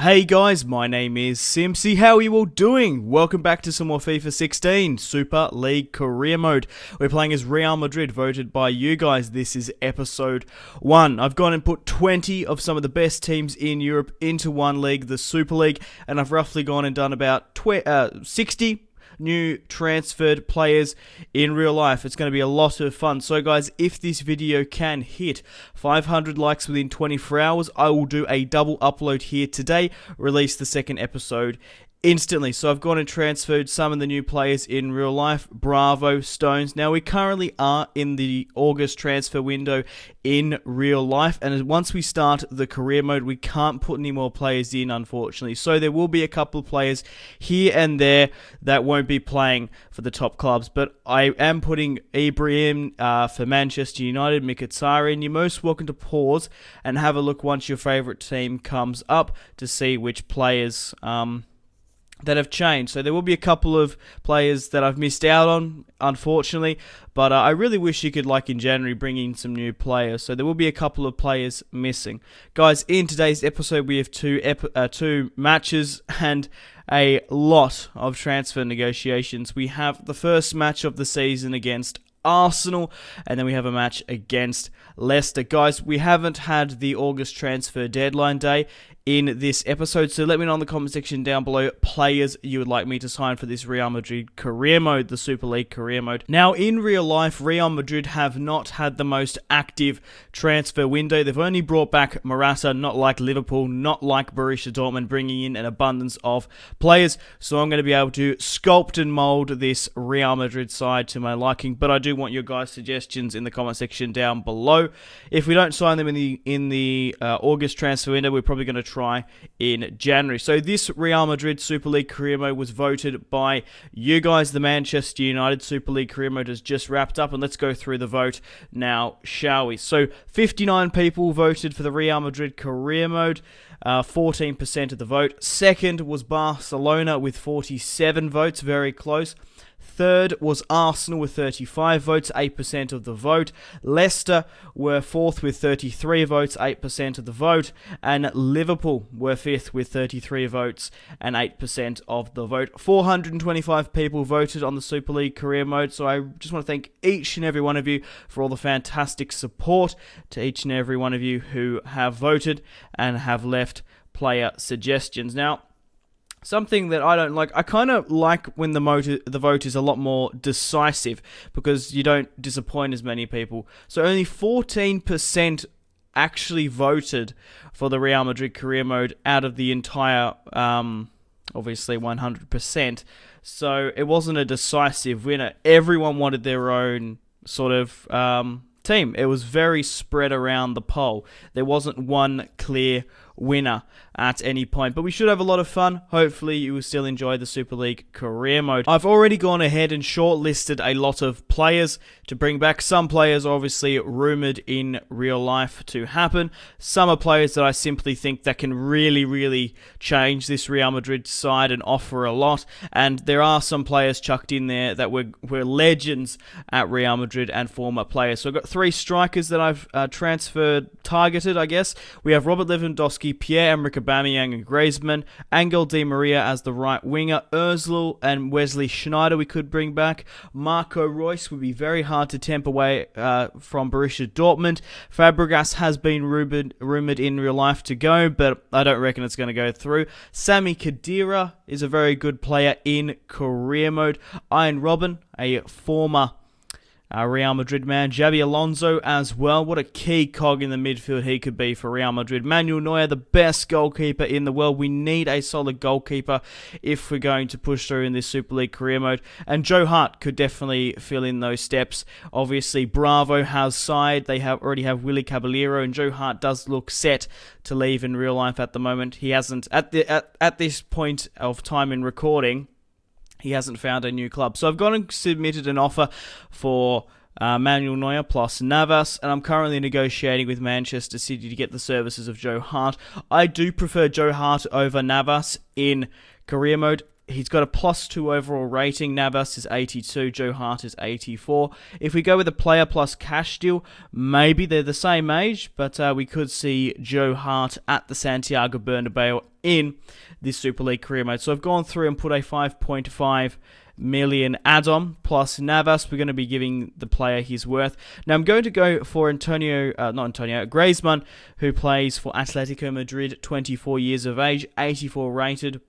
Hey guys, my name is Simpzy. How are you all doing? Welcome back to some more FIFA 16 Super League Career Mode. We're playing as Real Madrid, voted by you guys. This is episode 1. I've gone and put 20 of some of the best teams in Europe into one league, the Super League, and I've roughly gone and done about 60 new transferred players in real life. It's going to be a lot of fun. So guys, if this video can hit 500 likes within 24 hours, I will do a double upload here today, release the second episode instantly. So I've gone and transferred some of the new players in real life. Bravo, Stones. Now we currently are in the August transfer window in real life, and once we start the career mode, we can't put any more players in, unfortunately. So there will be a couple of players here and there that won't be playing for the top clubs, but I am putting Ibrahim for Manchester United, Mkhitaryan. You're most welcome to pause and have a look once your favourite team comes up to see which players that have changed. So there will be a couple of players that I've missed out on, unfortunately, but I really wish you could, like in January, bring in some new players. So there will be a couple of players missing. Guys, in today's episode, we have two matches and a lot of transfer negotiations. We have the first match of the season against Arsenal, and then we have a match against Leicester. Guys, we haven't had the August transfer deadline day in this episode, so let me know in the comment section down below players you would like me to sign for this Real Madrid career mode, the Super League career mode. Now, in real life, Real Madrid have not had the most active transfer window. They've only brought back Morata, not like Liverpool, not like Borussia Dortmund, bringing in an abundance of players. So I'm going to be able to sculpt and mold this Real Madrid side to my liking, but I do want your guys' suggestions in the comment section down below. If we don't sign them in the August transfer window, we're probably going to try in January. So this Real Madrid Super League career mode was voted by you guys. The Manchester United Super League career mode has just wrapped up, and let's go through the vote now, shall we? So 59 people voted for the Real Madrid career mode, 14% of the vote. Second was Barcelona with 47 votes, very close. Third was Arsenal with 35 votes, 8% of the vote. Leicester were fourth with 33 votes, 8% of the vote. And Liverpool were fifth with 33 votes and 8% of the vote. 425 people voted on the Super League career mode, so I just want to thank each and every one of you for all the fantastic support, to each and every one of you who have voted and have left player suggestions. Now, something that I don't like, I kind of like when the vote is a lot more decisive, because you don't disappoint as many people. So only 14% actually voted for the Real Madrid career mode out of the entire, obviously 100%. So it wasn't a decisive winner. Everyone wanted their own sort of team. It was very spread around the poll. There wasn't one clear winner at any point, but we should have a lot of fun. Hopefully you will still enjoy the Super League career mode. I've already gone ahead and shortlisted a lot of players to bring back. Some players are obviously rumored in real life to happen. Some are players that I simply think that can really change this Real Madrid side and offer a lot, and there are some players chucked in there that were legends at Real Madrid and former players. So I've got 3 strikers that I've targeted, I guess. We have Robert Lewandowski, Pierre-Emerick Aubameyang and Griezmann, Angel Di Maria as the right winger, Ozil and Wesley Sneijder we could bring back. Marco Reus would be very hard to tempt away from Borussia Dortmund. Fabregas has been rumoured in real life to go, but I don't reckon it's going to go through. Sami Khedira is a very good player in career mode. Ian Robben, a former Real Madrid man. Xabi Alonso as well. What a key cog in the midfield he could be for Real Madrid. Manuel Neuer, the best goalkeeper in the world. We need a solid goalkeeper if we're going to push through in this Super League career mode. And Joe Hart could definitely fill in those steps. Obviously, Bravo has side. They already have Willy Caballero, and Joe Hart does look set to leave in real life at the moment. He hasn't, at this point of time in recording, he hasn't found a new club. So I've gone and submitted an offer for Manuel Neuer plus Navas, and I'm currently negotiating with Manchester City to get the services of Joe Hart. I do prefer Joe Hart over Navas in career mode. He's got a +2 overall rating. Navas is 82. Joe Hart is 84. If we go with a player plus cash deal, maybe they're the same age, but we could see Joe Hart at the Santiago Bernabeu in this Super League career mode. So I've gone through and put a 5.5 million add-on plus Navas. We're going to be giving the player his worth. Now I'm going to go for Griezmann, who plays for Atletico Madrid, 24 years of age, 84 rated.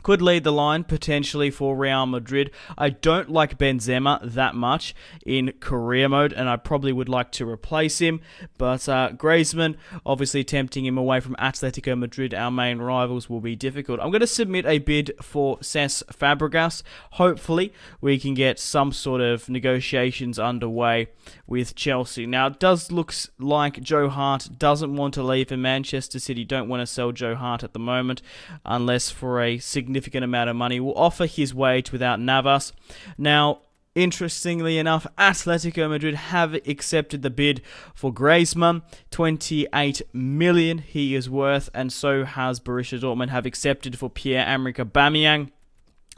Could lead the line potentially for Real Madrid. I don't like Benzema that much in career mode, and I probably would like to replace him. But Griezmann, obviously tempting him away from Atletico Madrid, our main rivals, will be difficult. I'm going to submit a bid for Cesc Fabregas. Hopefully, we can get some sort of negotiations underway with Chelsea. Now, it does look like Joe Hart doesn't want to leave, and Manchester City don't want to sell Joe Hart at the moment, unless for a significant amount of money. Will offer his wage without Navas. Now, interestingly enough, Atletico Madrid have accepted the bid for Griezmann. 28 million he is worth, and so has Borussia Dortmund have accepted for Pierre-Emerick Aubameyang.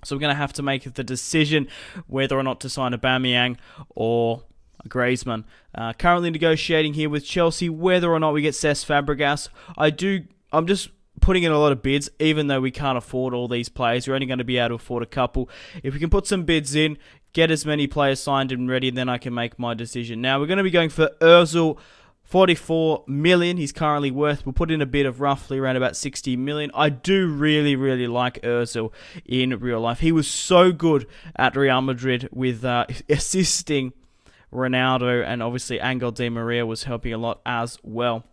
So we're going to have to make the decision whether or not to sign Aubameyang or Griezmann. Currently negotiating here with Chelsea whether or not we get Cesc Fabregas. I'm just putting in a lot of bids, even though we can't afford all these players. We're only going to be able to afford a couple. If we can put some bids in, get as many players signed and ready, then I can make my decision. Now, we're going to be going for Ozil, 44 million he's currently worth. We'll put in a bid of roughly around about 60 million. I do really, really like Ozil in real life. He was so good at Real Madrid with assisting Ronaldo, and obviously Angel Di Maria was helping a lot as well.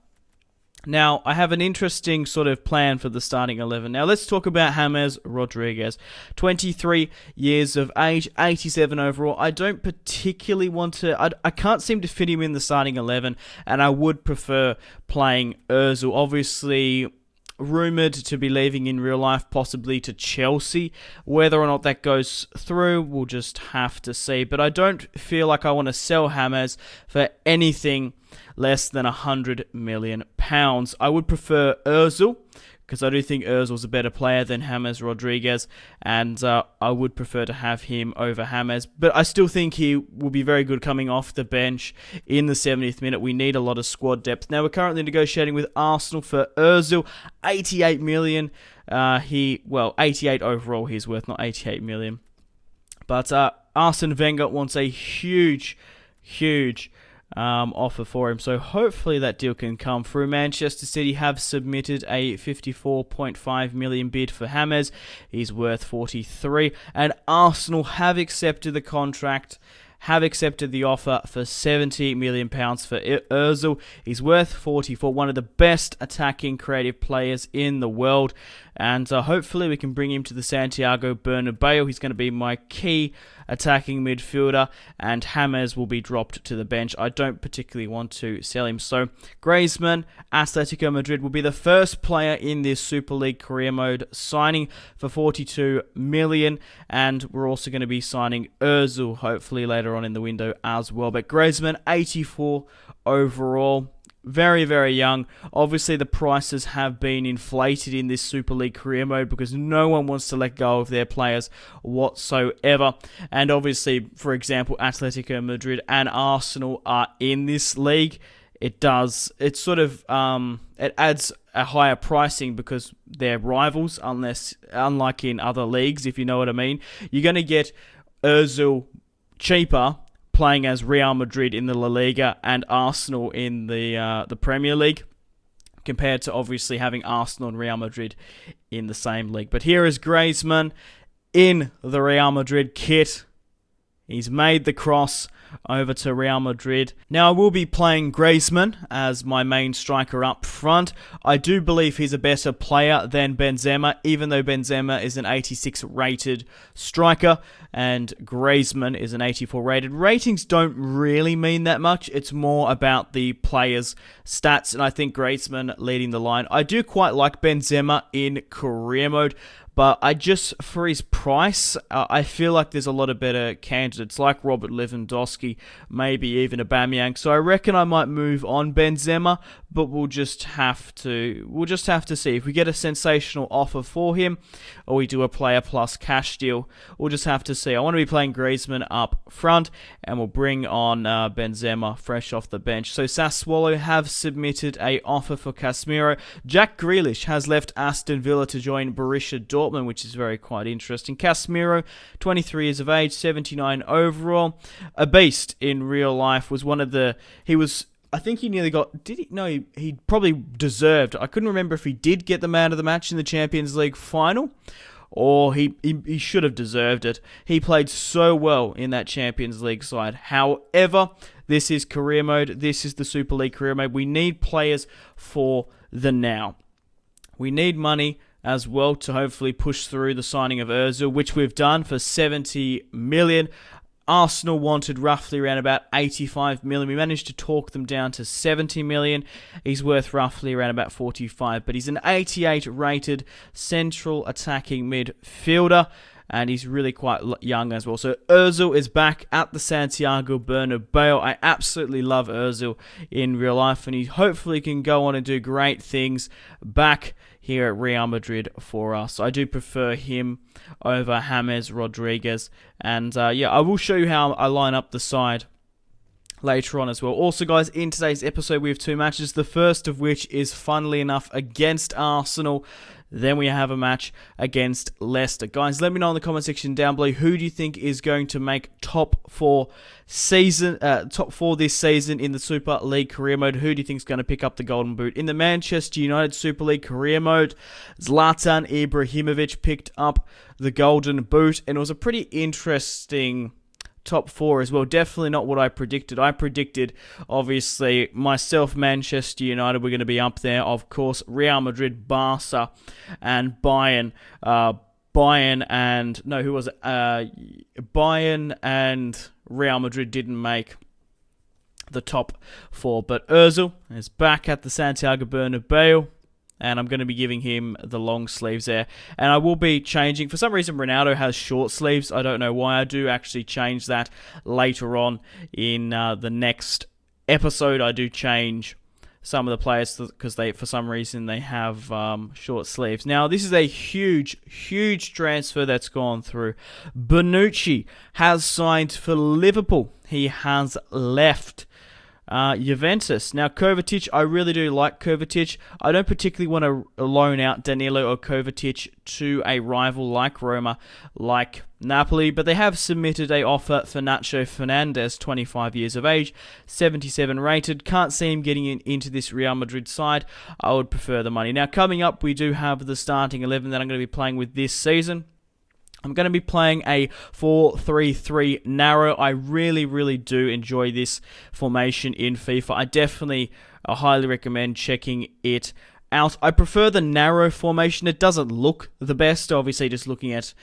Now, I have an interesting sort of plan for the starting 11. Now, let's talk about James Rodriguez. 23 years of age, 87 overall. I don't particularly want to... I can't seem to fit him in the starting 11, and I would prefer playing Ozil. Obviously, rumoured to be leaving in real life, possibly to Chelsea. Whether or not that goes through, we'll just have to see. But I don't feel like I want to sell James for anything less than £100 million. I would prefer Ozil, because I do think Ozil's a better player than James Rodriguez, and I would prefer to have him over James. But I still think he will be very good coming off the bench in the 70th minute. We need a lot of squad depth. Now, we're currently negotiating with Arsenal for Ozil, 88 million. 88 overall he's worth, not 88 million. But Arsene Wenger wants a huge offer for him, so hopefully that deal can come through. Manchester City have submitted a 54.5 million bid for James. He's worth 43, and Arsenal have accepted the contract, have accepted the offer for £70 million for Ozil. He's worth 44, one of the best attacking creative players in the world, and hopefully we can bring him to the Santiago Bernabeu. He's going to be my key attacking midfielder, and James will be dropped to the bench. I don't particularly want to sell him. So Griezmann, Atletico Madrid, will be the first player in this Super League career mode signing for 42 million, and we're also going to be signing Ozil hopefully later on in the window as well. But Griezmann, 84 overall. Very, very young. Obviously, the prices have been inflated in this Super League career mode because no one wants to let go of their players whatsoever. And obviously, for example, Atletico Madrid and Arsenal are in this league. It adds a higher pricing because they're rivals, unlike in other leagues, if you know what I mean. You're going to get Ozil cheaper playing as Real Madrid in the La Liga and Arsenal in the Premier League, compared to obviously having Arsenal and Real Madrid in the same league. But here is Griezmann in the Real Madrid kit. He's made the cross over to Real Madrid. Now, I will be playing Griezmann as my main striker up front. I do believe he's a better player than Benzema, even though Benzema is an 86 rated striker and Griezmann is an 84 rated. Ratings don't really mean that much. It's more about the player's stats, and I think Griezmann leading the line. I do quite like Benzema in career mode, but for his price, I feel like there's a lot of better candidates like Robert Lewandowski, maybe even Aubameyang. So I reckon I might move on Benzema, but we'll just have to see if we get a sensational offer for him, or we do a player plus cash deal. We'll just have to see. I want to be playing Griezmann up front, and we'll bring on Benzema fresh off the bench. So Sassuolo have submitted a offer for Casemiro. Jack Grealish has left Aston Villa to join Borussia Dortmund, which is quite interesting. Casemiro, 23 years of age, 79 overall, a beast in real life. I think he nearly got... Did he? No, he probably deserved. I couldn't remember if he did get the man of the match in the Champions League final, or he should have deserved it. He played so well in that Champions League side. However, this is career mode. This is the Super League career mode. We need players for the now. We need money as well to hopefully push through the signing of Ozil, which we've done for 70 million. Arsenal wanted roughly around about 85 million. We managed to talk them down to 70 million. He's worth roughly around about 45, but he's an 88 rated central attacking midfielder, and he's really quite young as well. So Ozil is back at the Santiago Bernabeu. I absolutely love Ozil in real life, and he hopefully can go on and do great things back here at Real Madrid for us. I do prefer him over James Rodriguez. And I will show you how I line up the side later on as well. Also, guys, in today's episode, we have two matches. The first of which is, funnily enough, against Arsenal. Then we have a match against Leicester. Guys, let me know in the comment section down below, who do you think is going to make top four this season in the Super League career mode? Who do you think is going to pick up the Golden Boot? In the Manchester United Super League career mode, Zlatan Ibrahimovic picked up the Golden Boot, and it was a pretty interesting top four as well. Definitely not what I predicted. I predicted, obviously, myself, Manchester United were going to be up there. Of course, Real Madrid, Barca, and Bayern. Bayern and Real Madrid didn't make the top four. But Ozil is back at the Santiago Bernabeu, and I'm going to be giving him the long sleeves there. And I will be changing. For some reason, Ronaldo has short sleeves. I don't know why. I do actually change that later on in the next episode. I do change some of the players because for some reason, they have short sleeves. Now, this is a huge, huge transfer that's gone through. Bonucci has signed for Liverpool. He has left Juventus. Now, Kovacic, I really do like Kovacic. I don't particularly want to loan out Danilo or Kovacic to a rival like Roma, like Napoli, but they have submitted an offer for Nacho Fernandez, 25 years of age, 77 rated. Can't see him getting into this Real Madrid side. I would prefer the money. Now, coming up, we do have the starting 11 that I'm going to be playing with this season. I'm going to be playing a 4-3-3 narrow. I really, really do enjoy this formation in FIFA. I definitely highly recommend checking it out. I prefer the narrow formation. It doesn't look the best, obviously, just looking at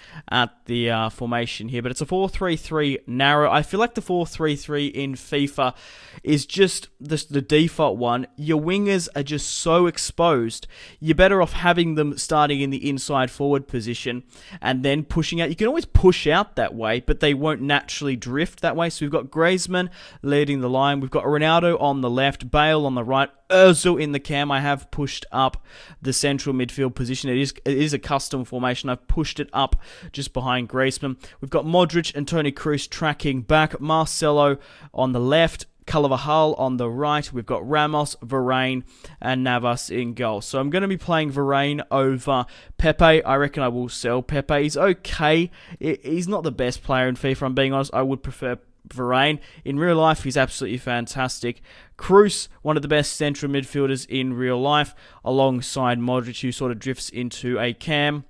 the formation here, but it's a 4-3-3 narrow. I feel like the 4-3-3 in FIFA is just the default one. Your wingers are just so exposed. You're better off having them starting in the inside forward position and then pushing out. You can always push out that way, but they won't naturally drift that way. So we've got Griezmann leading the line. We've got Ronaldo on the left, Bale on the right, Ozil in the cam. I have pushed up the central midfield position. It is a custom formation. I've pushed it up just behind Griezmann. We've got Modric and Toni Kroos tracking back, Marcelo on the left, Carvajal on the right. We've got Ramos, Varane, and Navas in goal. So I'm going to be playing Varane over Pepe. I reckon I will sell Pepe. He's okay. He's not the best player in FIFA, I'm being honest. I would prefer Varane. In real life, he's absolutely fantastic. Kroos, one of the best central midfielders in real life, alongside Modric, who sort of drifts into a cam.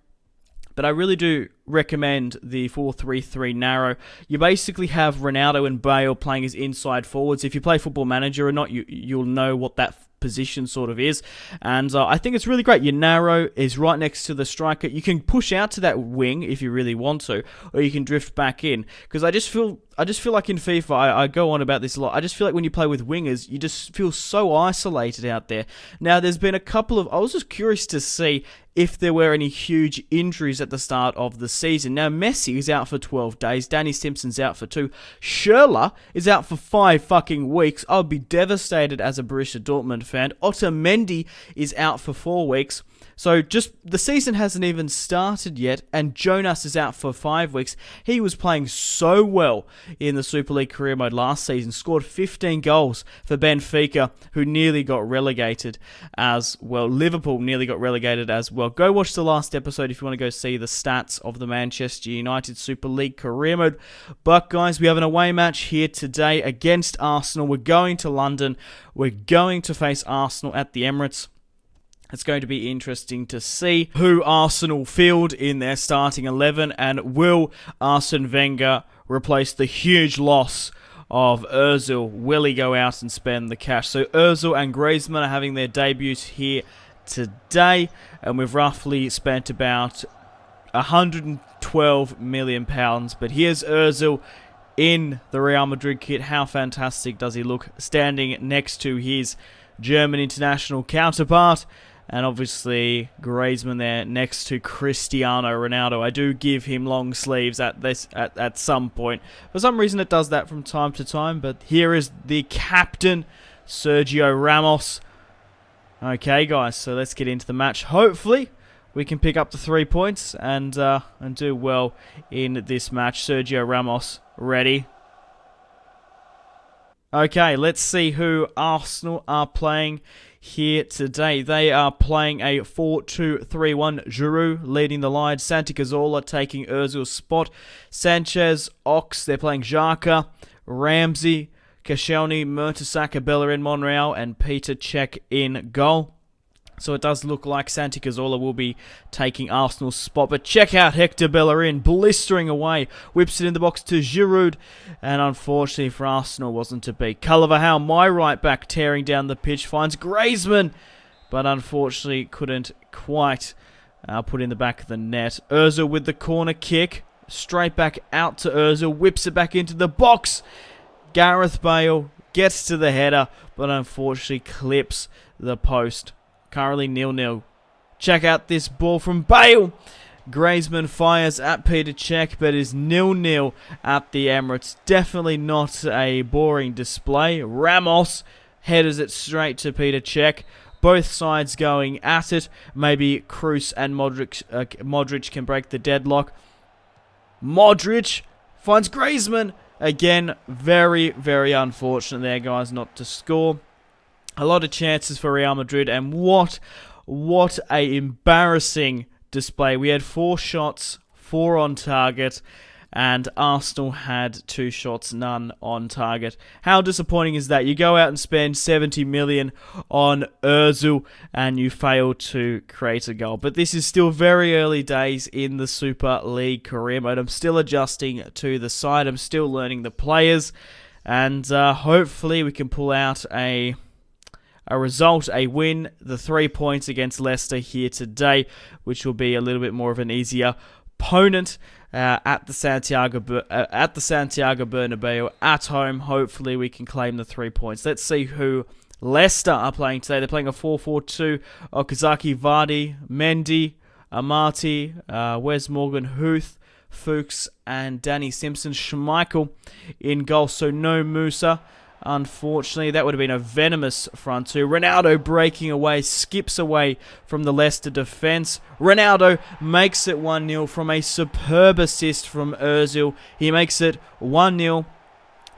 But I really do recommend the 4-3-3 narrow. You basically have Ronaldo and Bale playing as inside forwards. If you play Football Manager or not, you'll know what that position sort of is. And I think it's really great. Your narrow is right next to the striker. You can push out to that wing if you really want to, or you can drift back in. Because I just feel just feel like in FIFA, I go on about this a lot. I just feel like when you play with wingers, you just feel so isolated out there. Now, there's been a couple of... I was just curious to see if there were any huge injuries at the start of the season. Now, Messi is out for 12 days. Danny Simpson's out for 2. Schürrle is out for 5 fucking weeks. I'll be devastated as a Borussia Dortmund fan. Otamendi is out for 4 weeks. So just the season hasn't even started yet, and Jonas is out for 5 weeks. He was playing so well in the Super League career mode last season, scored 15 goals for Benfica, who nearly got relegated as well. Liverpool nearly got relegated as well. Go watch the last episode if you want to go see the stats of the Manchester United Super League career mode. But guys, we have an away match here today against Arsenal. We're going to London. We're going to face Arsenal at the Emirates. It's going to be interesting to see who Arsenal field in their starting 11, and will Arsene Wenger replace the huge loss of Ozil? Will he go out and spend the cash? So Ozil and Griezmann are having their debuts here today, and we've roughly spent about £112 million. But here's Ozil in the Real Madrid kit. How fantastic does he look, standing next to his German international counterpart? And obviously, Griezmann there next to Cristiano Ronaldo. I do give him long sleeves at some point. For some reason, it does that from time to time. But here is the captain, Sergio Ramos. Okay, guys, so let's get into the match. Hopefully, we can pick up the 3 points and do well in this match. Sergio Ramos, ready. Okay, let's see who Arsenal are playing here today. They are playing a 4-2-3-1. Giroud leading the line. Santi Cazorla taking Ozil's spot. Sanchez, Ox, they're playing Xhaka, Ramsey, Koscielny, Mertesacker, Bellerin, Monreal, and Peter Cech in goal. So it does look like Santi Cazorla will be taking Arsenal's spot. But check out Hector Bellerin, blistering away. Whips it in the box to Giroud. And unfortunately for Arsenal, wasn't to be. Carvajal, my right back, tearing down the pitch. Finds Griezmann. But unfortunately couldn't quite put in the back of the net. Ozil with the corner kick. Straight back out to Ozil. Whips it back into the box. Gareth Bale gets to the header. But unfortunately clips the post. Currently 0-0. Check out this ball from Bale. Griezmann fires at Peter Cech, but is 0-0 at the Emirates. Definitely not a boring display. Ramos headers it straight to Peter Cech. Both sides going at it. Maybe Kroos and Modric can break the deadlock. Modric finds Griezmann. Again, very, very unfortunate there, guys, not to score. A lot of chances for Real Madrid, and what a embarrassing display. We had 4 shots, 4 on target, and Arsenal had 2 shots, none on target. How disappointing is that? You go out and spend 70 million on Ozil, and you fail to create a goal. But this is still very early days in the Super League career mode. I'm still adjusting to the side. I'm still learning the players, and hopefully we can pull out a result, a win, the 3 points against Leicester here today, which will be a little bit more of an easier opponent at the Santiago Bernabeu at home. Hopefully we can claim the 3 points. Let's see who Leicester are playing today. They're playing a 4-4-2. Okazaki, Vardy, Mendy, Amati, Wes Morgan, Huth, Fuchs, and Danny Simpson. Schmeichel in goal, so no Musa. Unfortunately, that would have been a venomous front two. Ronaldo breaking away, skips away from the Leicester defence. Ronaldo makes it 1-0 from a superb assist from Ozil. He makes it 1-0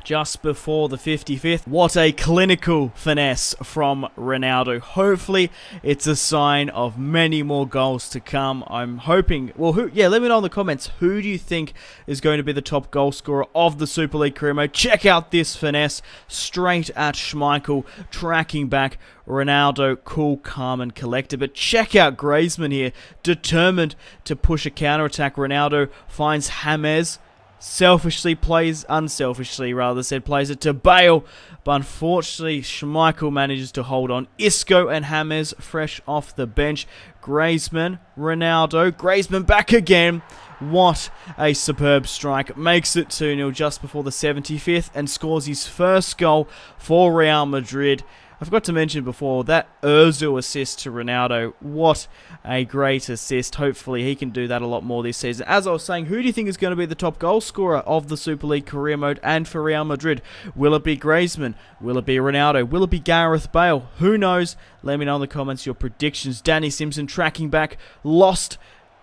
just before the 55th. What a clinical finesse from Ronaldo. Hopefully, it's a sign of many more goals to come. I'm hoping... Well, let me know in the comments. Who do you think is going to be the top goal scorer of the Super League career mode? Check out this finesse. Straight at Schmeichel. Tracking back. Ronaldo, cool, calm, and collected. But check out Griezmann here. Determined to push a counter-attack. Ronaldo finds James. unselfishly plays it to Bale, but unfortunately Schmeichel manages to hold on. Isco and James fresh off the bench. Griezmann, Ronaldo, Griezmann back again. What a superb strike. Makes it 2-0 just before the 75th and scores his first goal for Real Madrid. I forgot to mention before, that Ozil assist to Ronaldo, what a great assist. Hopefully he can do that a lot more this season. As I was saying, who do you think is going to be the top goal scorer of the Super League career mode and for Real Madrid? Will it be Griezmann? Will it be Ronaldo? Will it be Gareth Bale? Who knows? Let me know in the comments your predictions. Danny Simpson tracking back, lost.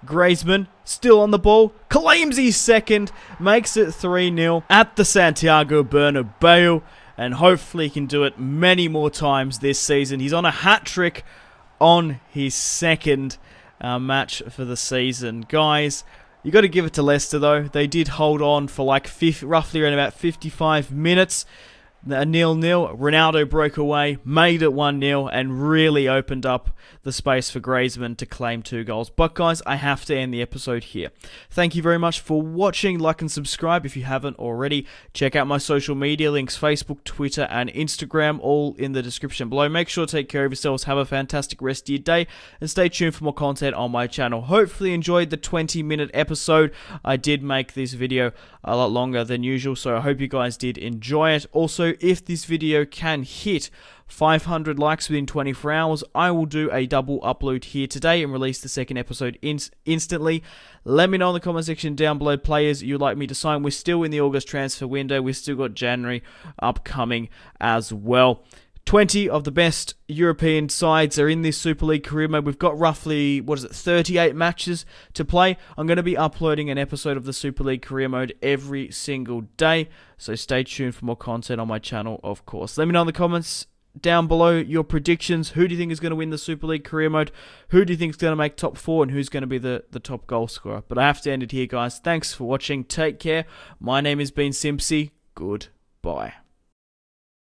Griezmann still on the ball, claims his second, makes it 3-0 at the Santiago Bernabeu. And hopefully he can do it many more times this season. He's on a hat-trick on his second match for the season. Guys, you got to give it to Leicester, though. They did hold on for like roughly around about 55 minutes. A 0-0. Ronaldo broke away, made it 1-0, and really opened up the space for Griezmann to claim 2 goals. But guys, I have to end the episode here. Thank you very much for watching. Like and subscribe if you haven't already. Check out my social media links, Facebook, Twitter, and Instagram, all in the description below. Make sure to take care of yourselves. Have a fantastic rest of your day, and stay tuned for more content on my channel. Hopefully enjoyed the 20-minute episode. I did make this video a lot longer than usual, so I hope you guys did enjoy it. Also, if this video can hit 500 likes within 24 hours, I will do a double upload here today and release the second episode instantly. Let me know in the comment section down below players you'd like me to sign. We're still in the August transfer window. We've still got January upcoming as well. 20 of the best European sides are in this Super League career mode. We've got roughly, 38 matches to play. I'm going to be uploading an episode of the Super League career mode every single day, so stay tuned for more content on my channel, of course. Let me know in the comments down below your predictions. Who do you think is going to win the Super League career mode? Who do you think is going to make top 4? And who's going to be the top goal scorer? But I have to end it here, guys. Thanks for watching. Take care. My name has been Simpzy. Goodbye.